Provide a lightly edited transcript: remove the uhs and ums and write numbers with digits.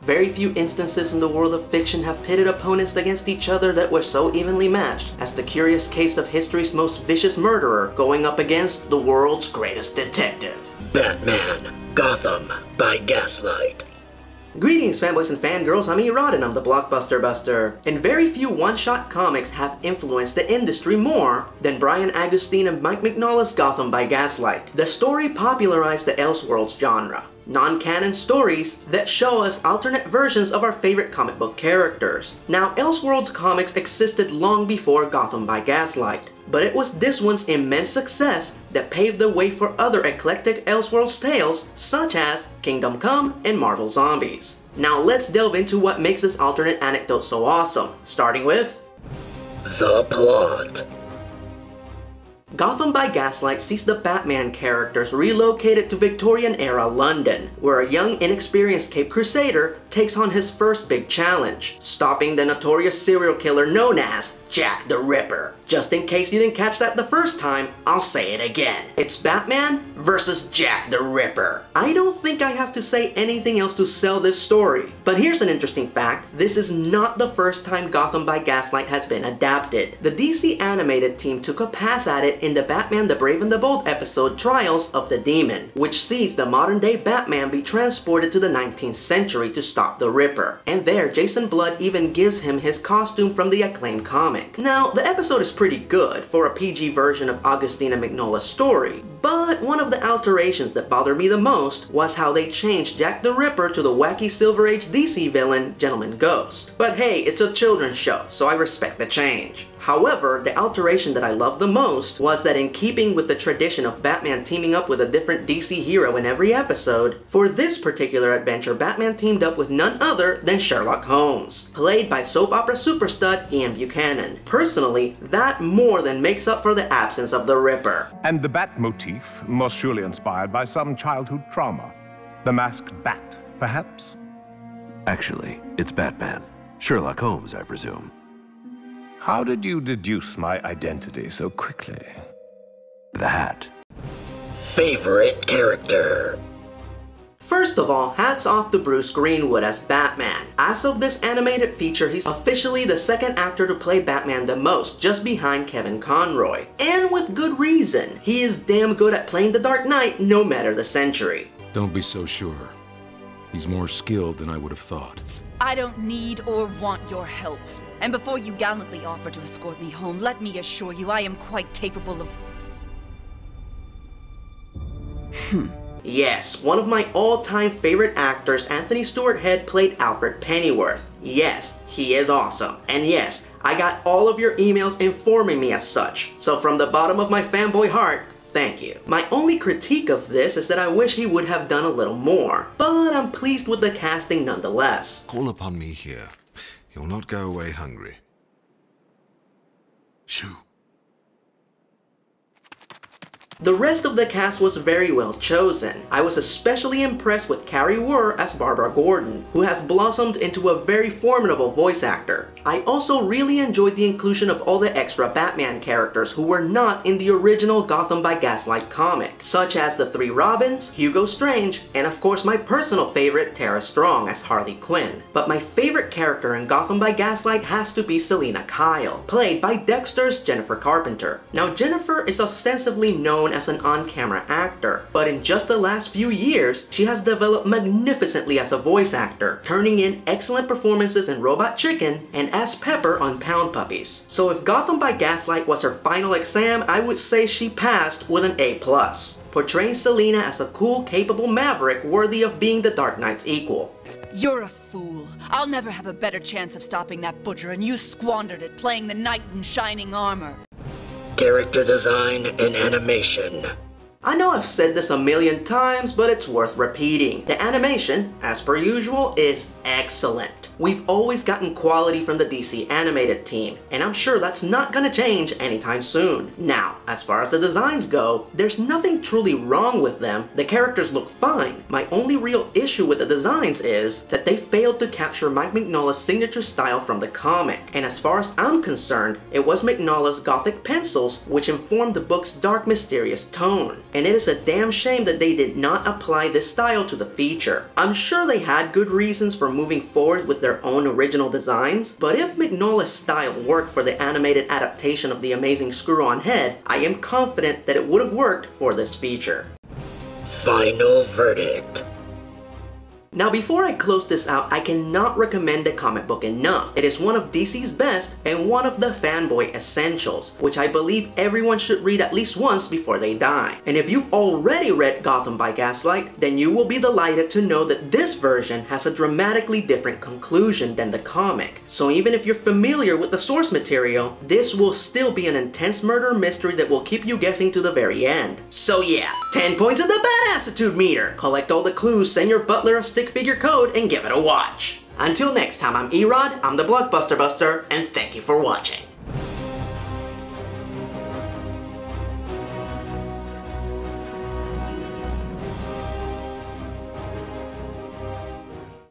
Very few instances in the world of fiction have pitted opponents against each other that were so evenly matched as the curious case of history's most vicious murderer going up against the world's greatest detective. Batman, Gotham by Gaslight. Greetings fanboys and fangirls, I'm Erod and I'm the Blockbuster Buster. And very few one-shot comics have influenced the industry more than Brian Agustin and Mike Mignola's Gotham by Gaslight. The story popularized the Elseworlds genre. Non-canon stories that show us alternate versions of our favorite comic book characters. Now, Elseworlds comics existed long before Gotham by Gaslight, but it was this one's immense success that paved the way for other eclectic Elseworlds tales such as Kingdom Come and Marvel Zombies. Now let's delve into what makes this alternate anecdote so awesome, starting with the plot. Gotham by Gaslight sees the Batman characters relocated to Victorian-era London, where a young, inexperienced Cape Crusader takes on his first big challenge, stopping the notorious serial killer known as Jack the Ripper. Just in case you didn't catch that the first time, I'll say it again. It's Batman versus Jack the Ripper. I don't think I have to say anything else to sell this story. But here's an interesting fact. This is not the first time Gotham by Gaslight has been adapted. The DC animated team took a pass at it in the Batman the Brave and the Bold episode Trials of the Demon, which sees the modern day Batman be transported to the 19th century to stop the Ripper. And there, Jason Blood even gives him his costume from the acclaimed comic. Now, the episode is pretty good for a PG version of Agustin and Mignola's story, but one of the alterations that bothered me the most was how they changed Jack the Ripper to the wacky Silver Age DC villain, Gentleman Ghost. But hey, it's a children's show, so I respect the change. However, the alteration that I loved the most was that in keeping with the tradition of Batman teaming up with a different DC hero in every episode, for this particular adventure Batman teamed up with none other than Sherlock Holmes, played by soap opera superstud Ian Buchanan. Personally, that more than makes up for the absence of the Ripper. And the bat motif, most surely inspired by some childhood trauma. The masked bat, perhaps? Actually, it's Batman. Sherlock Holmes, I presume. How did you deduce my identity so quickly? The hat. Favorite character. First of all, hats off to Bruce Greenwood as Batman. As of this animated feature, he's officially the second actor to play Batman the most, just behind Kevin Conroy. And with good reason. He is damn good at playing the Dark Knight no matter the century. Don't be so sure. He's more skilled than I would have thought. I don't need or want your help. And before you gallantly offer to escort me home, let me assure you I am quite capable of... Yes, one of my all-time favorite actors, Anthony Stewart Head, played Alfred Pennyworth. Yes, he is awesome. And yes, I got all of your emails informing me as such. So from the bottom of my fanboy heart, thank you. My only critique of this is that I wish he would have done a little more, but I'm pleased with the casting nonetheless. Call upon me here. You'll not go away hungry. Shoo. The rest of the cast was very well chosen. I was especially impressed with Carrie Wurr as Barbara Gordon, who has blossomed into a very formidable voice actor. I also really enjoyed the inclusion of all the extra Batman characters who were not in the original Gotham by Gaslight comic, such as the three Robins, Hugo Strange, and of course my personal favorite, Tara Strong as Harley Quinn. But my favorite character in Gotham by Gaslight has to be Selina Kyle, played by Dexter's Jennifer Carpenter. Now Jennifer is ostensibly known as an on-camera actor, but in just the last few years, she has developed magnificently as a voice actor, turning in excellent performances in Robot Chicken and as Pepper on Pound Puppies. So if Gotham by Gaslight was her final exam, I would say she passed with an A+, portraying Selina as a cool, capable maverick worthy of being the Dark Knight's equal. You're a fool. I'll never have a better chance of stopping that butcher, and you squandered it playing the knight in shining armor. Character design and animation. I know I've said this a million times, but it's worth repeating. The animation, as per usual, is excellent. We've always gotten quality from the DC animated team, and I'm sure that's not gonna change anytime soon. Now, as far as the designs go, there's nothing truly wrong with them. The characters look fine. My only real issue with the designs is that they failed to capture Mike Mignola's signature style from the comic. And as far as I'm concerned, it was Mignola's gothic pencils which informed the book's dark, mysterious tone. and it is a damn shame that they did not apply this style to the feature. I'm sure they had good reasons for moving forward with their own original designs, but if Mignola's style worked for the animated adaptation of the Amazing Screw-On Head, I am confident that it would have worked for this feature. Final verdict. Now before I close this out, I cannot recommend the comic book enough. It is one of DC's best and one of the fanboy essentials, which I believe everyone should read at least once before they die. And if you've already read Gotham by Gaslight, then you will be delighted to know that this version has a dramatically different conclusion than the comic. So even if you're familiar with the source material, this will still be an intense murder mystery that will keep you guessing to the very end. So yeah, 10 points in the badassitude meter! Collect all the clues, send your butler a stick figure code, and give it a watch. Until next time, I'm Erod, I'm the Blockbuster Buster, and thank you for watching.